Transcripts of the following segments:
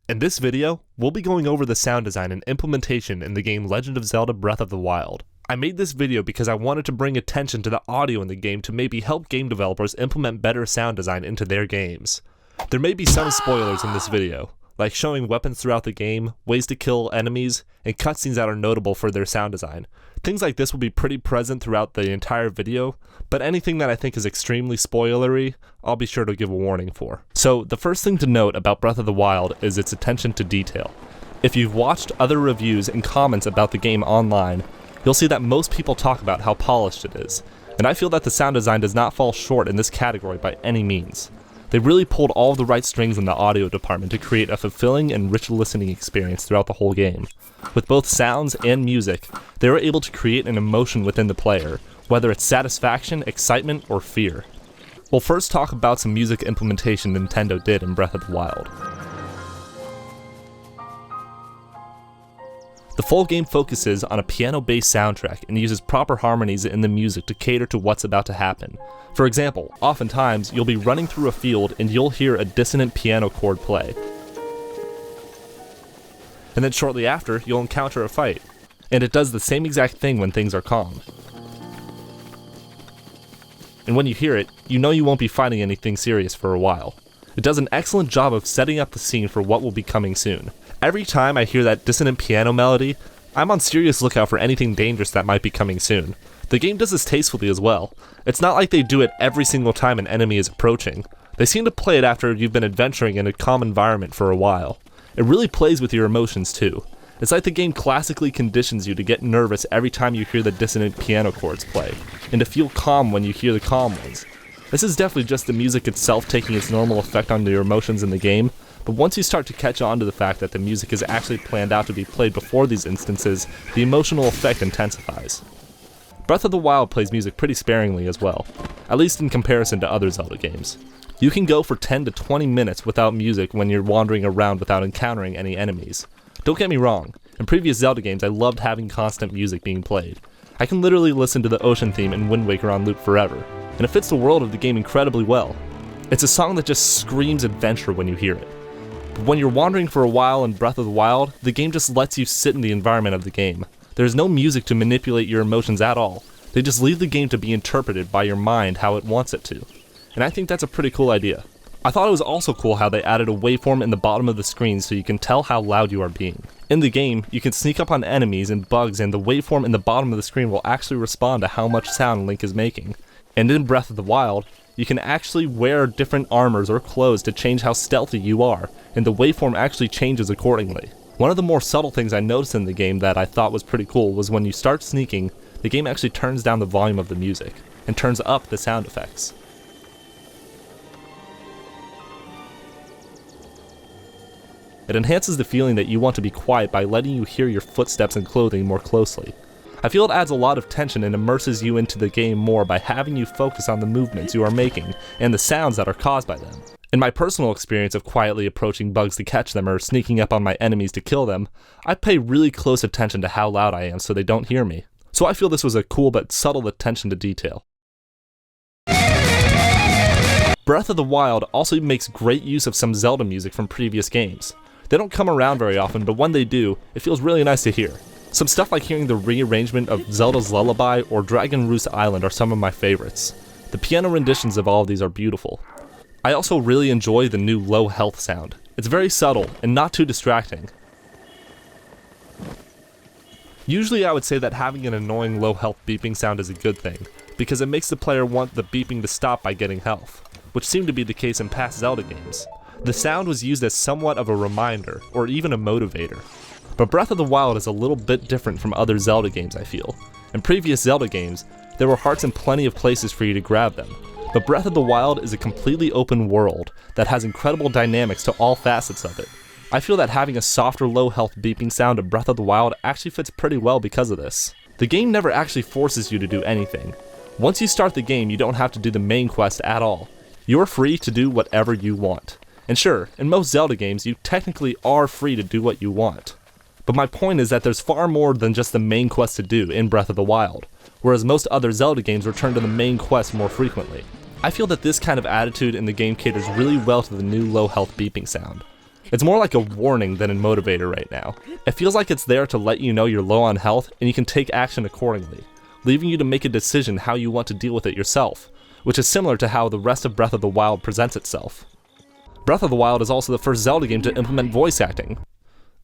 In this video, we'll be going over the sound design and implementation in the game Legend of Zelda Breath of the Wild. I made this video because I wanted to bring attention to the audio in the game to maybe help game developers implement better sound design into their games. There may be some spoilers in this video, like showing weapons throughout the game, ways to kill enemies, and cutscenes that are notable for their sound design. Things like this will be pretty present throughout the entire video, but anything that I think is extremely spoilery, I'll be sure to give a warning for. So the first thing to note about Breath of the Wild is its attention to detail. If you've watched other reviews and comments about the game online, you'll see that most people talk about how polished it is, and I feel that the sound design does not fall short in this category by any means. They really pulled all the right strings in the audio department to create a fulfilling and rich listening experience throughout the whole game. With both sounds and music, they were able to create an emotion within the player, whether it's satisfaction, excitement, or fear. We'll first talk about some music implementation Nintendo did in Breath of the Wild. The full game focuses on a piano-based soundtrack and uses proper harmonies in the music to cater to what's about to happen. For example, oftentimes you'll be running through a field and you'll hear a dissonant piano chord play. And then shortly after, you'll encounter a fight. And it does the same exact thing when things are calm. And when you hear it, you know you won't be fighting anything serious for a while. It does an excellent job of setting up the scene for what will be coming soon. Every time I hear that dissonant piano melody, I'm on serious lookout for anything dangerous that might be coming soon. The game does this tastefully as well. It's not like they do it every single time an enemy is approaching. They seem to play it after you've been adventuring in a calm environment for a while. It really plays with your emotions too. It's like the game classically conditions you to get nervous every time you hear the dissonant piano chords play, and to feel calm when you hear the calm ones. This is definitely just the music itself taking its normal effect on your emotions in the game, but once you start to catch on to the fact that the music is actually planned out to be played before these instances, the emotional effect intensifies. Breath of the Wild plays music pretty sparingly as well, at least in comparison to other Zelda games. You can go for 10 to 20 minutes without music when you're wandering around without encountering any enemies. Don't get me wrong, in previous Zelda games I loved having constant music being played. I can literally listen to the ocean theme in Wind Waker on loop forever, and it fits the world of the game incredibly well. It's a song that just screams adventure when you hear it. But when you're wandering for a while in Breath of the Wild, the game just lets you sit in the environment of the game. There's no music to manipulate your emotions at all. They just leave the game to be interpreted by your mind how it wants it to. And I think that's a pretty cool idea. I thought it was also cool how they added a waveform in the bottom of the screen so you can tell how loud you are being. In the game, you can sneak up on enemies and bugs, and the waveform in the bottom of the screen will actually respond to how much sound Link is making. And in Breath of the Wild, you can actually wear different armors or clothes to change how stealthy you are, and the waveform actually changes accordingly. One of the more subtle things I noticed in the game that I thought was pretty cool was when you start sneaking, the game actually turns down the volume of the music, and turns up the sound effects. It enhances the feeling that you want to be quiet by letting you hear your footsteps and clothing more closely. I feel it adds a lot of tension and immerses you into the game more by having you focus on the movements you are making and the sounds that are caused by them. In my personal experience of quietly approaching bugs to catch them or sneaking up on my enemies to kill them, I pay really close attention to how loud I am so they don't hear me. So I feel this was a cool but subtle attention to detail. Breath of the Wild also makes great use of some Zelda music from previous games. They don't come around very often, but when they do, it feels really nice to hear. Some stuff like hearing the rearrangement of Zelda's Lullaby or Dragon Roost Island are some of my favorites. The piano renditions of all of these are beautiful. I also really enjoy the new low health sound. It's very subtle and not too distracting. Usually I would say that having an annoying low health beeping sound is a good thing, because it makes the player want the beeping to stop by getting health, which seemed to be the case in past Zelda games. The sound was used as somewhat of a reminder, or even a motivator. But Breath of the Wild is a little bit different from other Zelda games, I feel. In previous Zelda games, there were hearts in plenty of places for you to grab them, but Breath of the Wild is a completely open world that has incredible dynamics to all facets of it. I feel that having a softer low health beeping sound of Breath of the Wild actually fits pretty well because of this. The game never actually forces you to do anything. Once you start the game, you don't have to do the main quest at all. You're free to do whatever you want. And sure, in most Zelda games, you technically are free to do what you want. But my point is that there's far more than just the main quest to do in Breath of the Wild, whereas most other Zelda games return to the main quest more frequently. I feel that this kind of attitude in the game caters really well to the new low health beeping sound. It's more like a warning than a motivator right now. It feels like it's there to let you know you're low on health and you can take action accordingly, leaving you to make a decision how you want to deal with it yourself, which is similar to how the rest of Breath of the Wild presents itself. Breath of the Wild is also the first Zelda game to implement voice acting.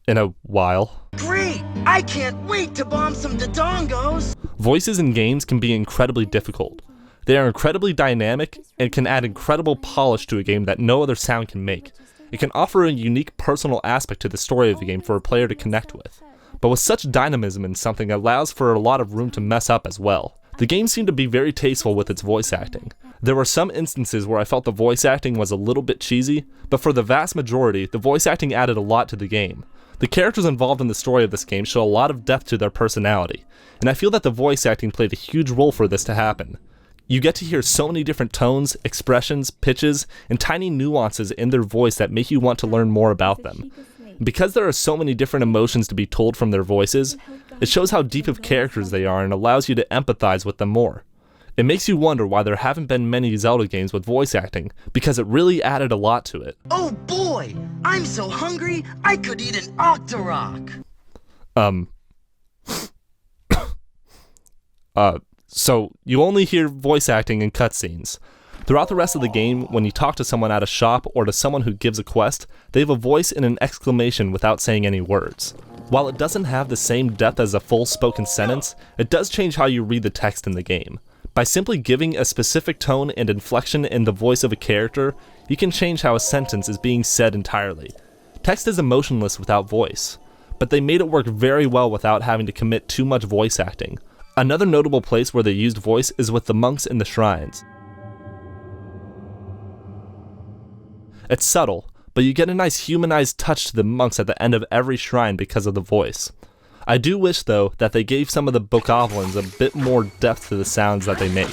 In a while. Great! I can't wait to bomb some dodongos! Voices in games can be incredibly difficult. They are incredibly dynamic and can add incredible polish to a game that no other sound can make. It can offer a unique personal aspect to the story of the game for a player to connect with. But with such dynamism in something, it allows for a lot of room to mess up as well. The game seemed to be very tasteful with its voice acting. There were some instances where I felt the voice acting was a little bit cheesy, but for the vast majority, the voice acting added a lot to the game. The characters involved in the story of this game show a lot of depth to their personality, and I feel that the voice acting played a huge role for this to happen. You get to hear so many different tones, expressions, pitches, and tiny nuances in their voice that make you want to learn more about them. Because there are so many different emotions to be told from their voices, it shows how deep of characters they are and allows you to empathize with them more. It makes you wonder why there haven't been many Zelda games with voice acting, because it really added a lot to it. Oh boy! I'm so hungry, I could eat an Octorok! So you only hear voice acting in cutscenes. Throughout the rest of the game, when you talk to someone at a shop or to someone who gives a quest, they have a voice and an exclamation without saying any words. While it doesn't have the same depth as a full spoken sentence, it does change how you read the text in the game. By simply giving a specific tone and inflection in the voice of a character, you can change how a sentence is being said entirely. Text is emotionless without voice, but they made it work very well without having to commit too much voice acting. Another notable place where they used voice is with the monks in the shrines. It's subtle, but you get a nice humanized touch to the monks at the end of every shrine because of the voice. I do wish, though, that they gave some of the bokoblins a bit more depth to the sounds that they make.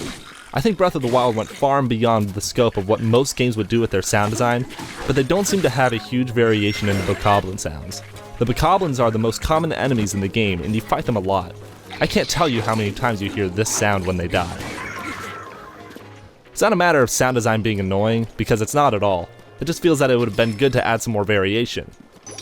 I think Breath of the Wild went far and beyond the scope of what most games would do with their sound design, but they don't seem to have a huge variation in the bokoblin sounds. The bokoblins are the most common enemies in the game, and you fight them a lot. I can't tell you how many times you hear this sound when they die. It's not a matter of sound design being annoying, because it's not at all. It just feels that it would have been good to add some more variation.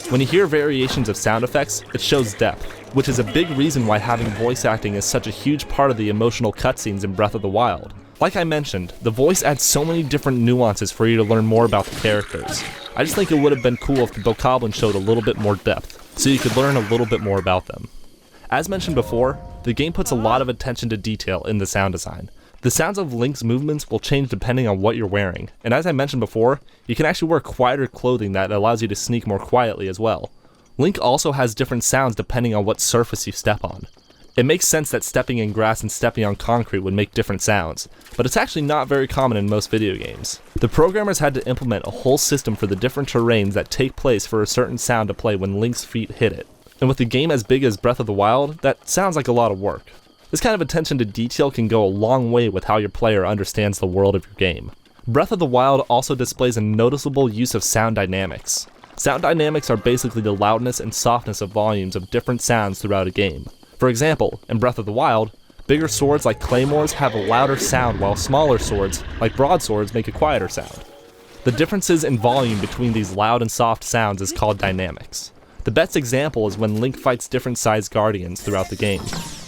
When you hear variations of sound effects, it shows depth, which is a big reason why having voice acting is such a huge part of the emotional cutscenes in Breath of the Wild. Like I mentioned, the voice adds so many different nuances for you to learn more about the characters. I just think it would have been cool if the bokoblin showed a little bit more depth, so you could learn a little bit more about them. As mentioned before, the game puts a lot of attention to detail in the sound design. The sounds of Link's movements will change depending on what you're wearing, and as I mentioned before, you can actually wear quieter clothing that allows you to sneak more quietly as well. Link also has different sounds depending on what surface you step on. It makes sense that stepping in grass and stepping on concrete would make different sounds, but it's actually not very common in most video games. The programmers had to implement a whole system for the different terrains that take place for a certain sound to play when Link's feet hit it. And with a game as big as Breath of the Wild, that sounds like a lot of work. This kind of attention to detail can go a long way with how your player understands the world of your game. Breath of the Wild also displays a noticeable use of sound dynamics. Sound dynamics are basically the loudness and softness of volumes of different sounds throughout a game. For example, in Breath of the Wild, bigger swords like claymores have a louder sound while smaller swords, like broadswords, make a quieter sound. The differences in volume between these loud and soft sounds is called dynamics. The best example is when Link fights different sized guardians throughout the game.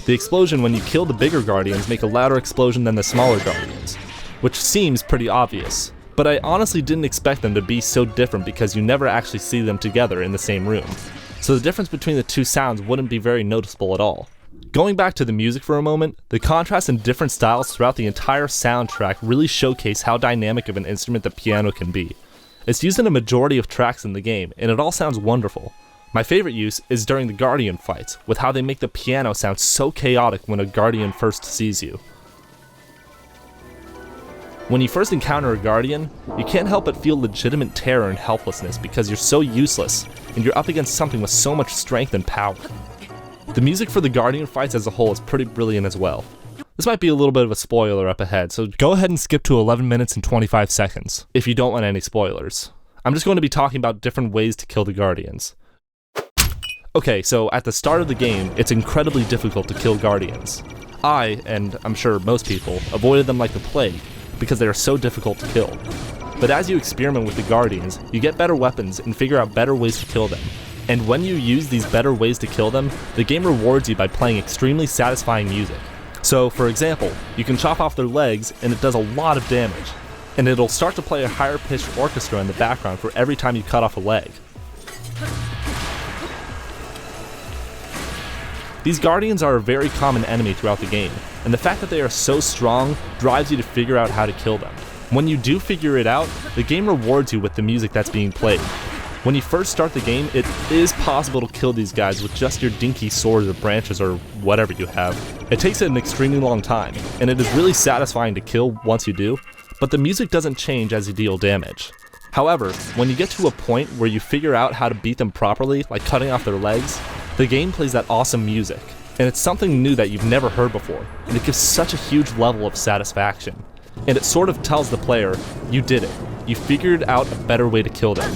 The explosion when you kill the bigger guardians make a louder explosion than the smaller guardians, which seems pretty obvious, but I honestly didn't expect them to be so different because you never actually see them together in the same room, so the difference between the two sounds wouldn't be very noticeable at all. Going back to the music for a moment, the contrast in different styles throughout the entire soundtrack really showcase how dynamic of an instrument the piano can be. It's used in a majority of tracks in the game, and it all sounds wonderful. My favorite use is during the Guardian fights, with how they make the piano sound so chaotic when a Guardian first sees you. When you first encounter a Guardian, you can't help but feel legitimate terror and helplessness because you're so useless, and you're up against something with so much strength and power. The music for the Guardian fights as a whole is pretty brilliant as well. This might be a little bit of a spoiler up ahead, so go ahead and skip to 11 minutes and 25 seconds, if you don't want any spoilers. I'm just going to be talking about different ways to kill the Guardians. Okay, so at the start of the game, it's incredibly difficult to kill Guardians. I, and I'm sure most people, avoided them like the plague, because they are so difficult to kill. But as you experiment with the Guardians, you get better weapons and figure out better ways to kill them. And when you use these better ways to kill them, the game rewards you by playing extremely satisfying music. So, for example, you can chop off their legs and it does a lot of damage. And it'll start to play a higher pitched orchestra in the background for every time you cut off a leg. These Guardians are a very common enemy throughout the game, and the fact that they are so strong drives you to figure out how to kill them. When you do figure it out, the game rewards you with the music that's being played. When you first start the game, it is possible to kill these guys with just your dinky swords or branches or whatever you have. It takes an extremely long time, and it is really satisfying to kill once you do, but the music doesn't change as you deal damage. However, when you get to a point where you figure out how to beat them properly, like cutting off their legs, the game plays that awesome music, and it's something new that you've never heard before, and it gives such a huge level of satisfaction. And it sort of tells the player, you did it. You figured out a better way to kill them.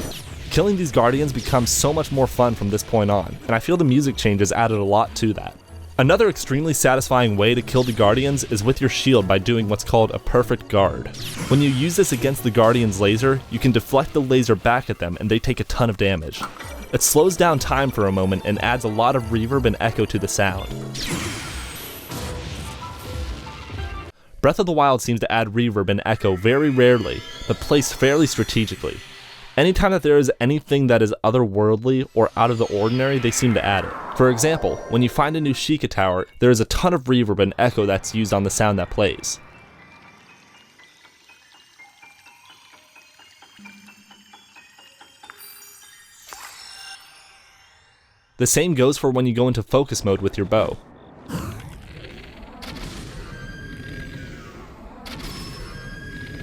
Killing these Guardians becomes so much more fun from this point on, and I feel the music changes added a lot to that. Another extremely satisfying way to kill the Guardians is with your shield by doing what's called a perfect guard. When you use this against the Guardian's laser, you can deflect the laser back at them and they take a ton of damage. It slows down time for a moment and adds a lot of reverb and echo to the sound. Breath of the Wild seems to add reverb and echo very rarely, but placed fairly strategically. Anytime that there is anything that is otherworldly or out of the ordinary, they seem to add it. For example, when you find a new Sheikah tower, there is a ton of reverb and echo that's used on the sound that plays. The same goes for when you go into focus mode with your bow.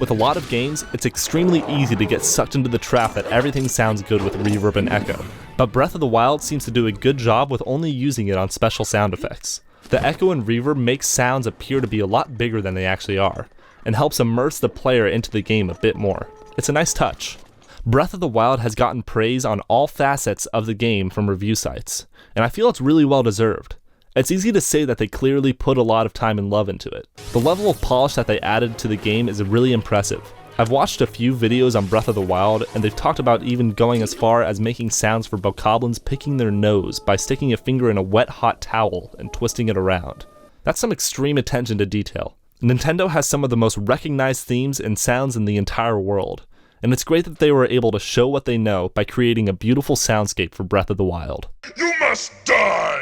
With a lot of games, it's extremely easy to get sucked into the trap that everything sounds good with reverb and echo, but Breath of the Wild seems to do a good job with only using it on special sound effects. The echo and reverb makes sounds appear to be a lot bigger than they actually are, and helps immerse the player into the game a bit more. It's a nice touch. Breath of the Wild has gotten praise on all facets of the game from review sites, and I feel it's really well deserved. It's easy to say that they clearly put a lot of time and love into it. The level of polish that they added to the game is really impressive. I've watched a few videos on Breath of the Wild, and they've talked about even going as far as making sounds for bokoblins picking their nose by sticking a finger in a wet hot towel and twisting it around. That's some extreme attention to detail. Nintendo has some of the most recognized themes and sounds in the entire world, and it's great that they were able to show what they know by creating a beautiful soundscape for Breath of the Wild. You must die!